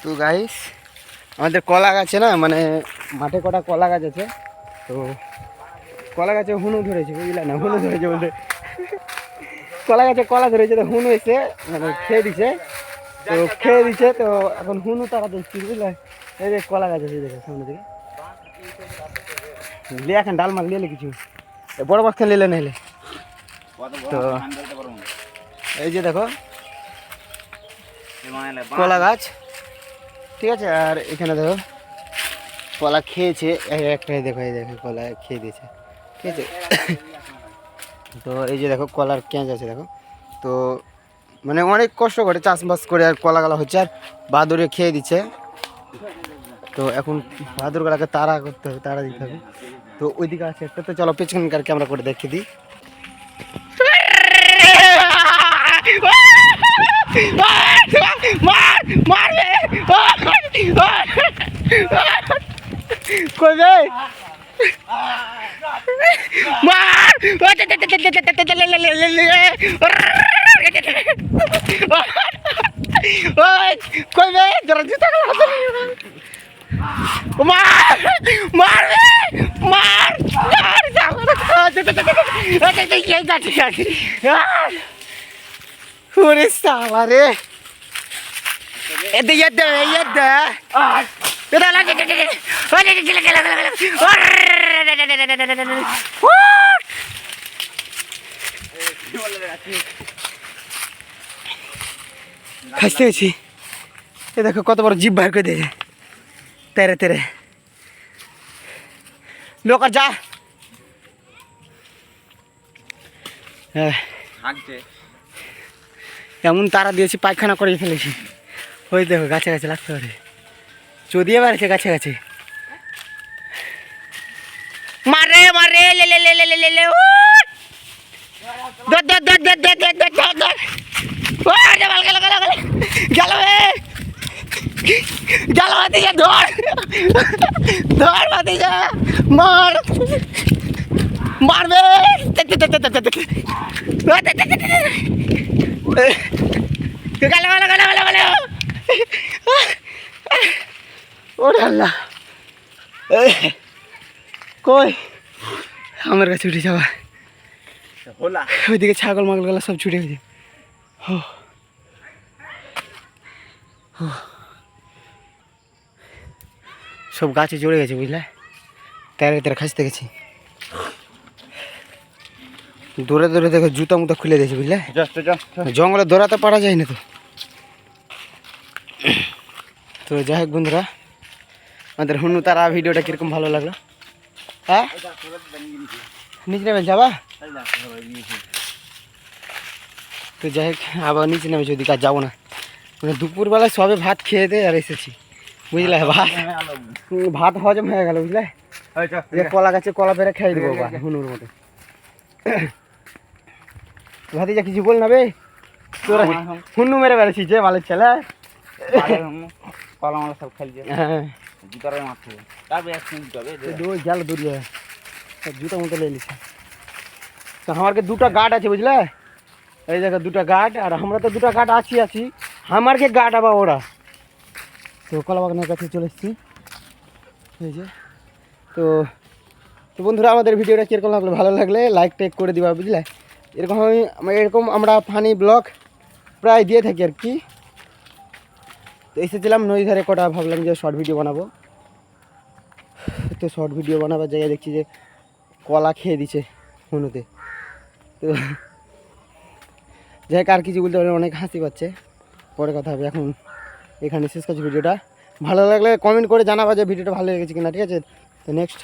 তো গাইস আমাদের কলা গাছে না মানে মাঠে কটা কলা গাছ আছে, তো কলা গাছে হুনু ধরেছে বুঝলে না, হুনু ধরেছে বলতে কলা গাছে কলা ধরেছে, তো হুনু এসে মানে খেয়ে দিছে, তো এখন হুনু তারা দেখছি বুঝলে। এই যে কলা গাছ আছে দেখো সামনে দিকে, লিয়ে এখন ডাল মাল লিয়ে কিছু বড় বাচ্চা নিলে নাইলে। তো এই যে দেখো কলা গাছ, ঠিক আছে। আর এখানে দেখো কলা খেয়েছে একটাই, দেখো এই দেখো কলা খেয়ে দিয়েছে, ঠিক আছে। তো এই যে দেখো কলার ক্যাঁচ আছে দেখো, তো মানে অনেক কষ্ট করে চাষবাস করে আর কলাগালা হচ্ছে, আর বাদুড়ে খেয়ে দিচ্ছে। তো এখন বাদুরগুলাকে তাড়া করতে হবে, তাড়া দিতে হবে। তো ওইদিকে আছে একটা, তো চলো পেছনকার ক্যামেরা করে দেখে দিই। খাইতে গেছি, এ দেখো কত বড় জিভ বাইর করে দিয়েছে, তেরে তেরে লোক আর যা। হ্যাঁ এমন তারা দিয়েছি পায়খানা করে ফেলেছি, ওই দেখো গাছে গাছে লাগতে পারে, চদিয়ে বেড়েছে গাছে গাছে। মারে মারে লে লে লে লে লে লে লে দর দর দর দর দর দর দর দর ও গেল গেল গেল গেল গেল গেল ভাতিজা, ধর ধর ভাতিজা, মার মারবে গেল গেল গেল গেল গেল ওরে আল্লাহ, কই আমার কাছে উঠে যাওয়া, ওইদিকে ছাগল মাগল গেলা সব ছুটে গেছে। সব গাছে চড়ে গেছে বুঝলে, তেরে তেরে খাসতে গেছি, দৌড়ে দৌড়ে দেখো জুতা মুতা খুলে দিয়েছে বুঝলে, জঙ্গলে দৌড়াতে পারা যায় না। তো যাই হোক বন্ধুরা, আমাদের হুনু তারা ভিডিওটা কিরকম ভালো লাগলো, হ্যাঁ নিচে নেমে যাবা, তো যাই হোক আবার নিচে নেমেছি, ওদিকে আর যাবো না, মানে দুপুরবেলায় সবে ভাত খেয়ে দিয়ে আর এসেছি বুঝলে, ভাত হজম হয়ে গেল বুঝলে, কলা গাছে কলা পেরে খেয়ে দেবো হুনুর মতো। ভাতিজা কিছু বল না বে, তোরা হুন্নু মেরে বেড়েছিস যে মালের ছেলে, কলা মালা সব খেলছে, হ্যাঁ গেল দূরিয়ে জুতো মতো লে লিছে। তো আমারকে দুটো গার্ড আছে বুঝলে, এই দেখো দুটো গার্ড, আর আমরা তো দুটো গার্ড আছি আমারকে গার্ড আবার ওরা। তো কলা বাগানের কাছে চলে এসেছি এই যে। তো তো বন্ধুরা আমাদের ভিডিওটা কীরকম লাগলো, ভালো লাগলে লাইক টেক করে দিবা বুঝলে, এরকম আমরা ফানি ব্লগ প্রায় দিয়ে থাকি আর কি। তো এসেছিলাম নদী ধারে কটা, ভাবলাম যে শর্ট ভিডিও বানাবো, তো শর্ট ভিডিও বানাবার জায়গায় দেখছি যে কলা খেয়ে দিছে হুনুতে। তো যাই হোক আর কিছু বলতে পারে, অনেক হাসি পাচ্ছে, পরে কথা হবে। এখন এখানে শেষ করছি ভিডিওটা, ভালো লাগলে কমেন্ট করে জানাবা যে ভিডিওটা ভালো লেগেছে কিনা, ঠিক আছে। তো নেক্সট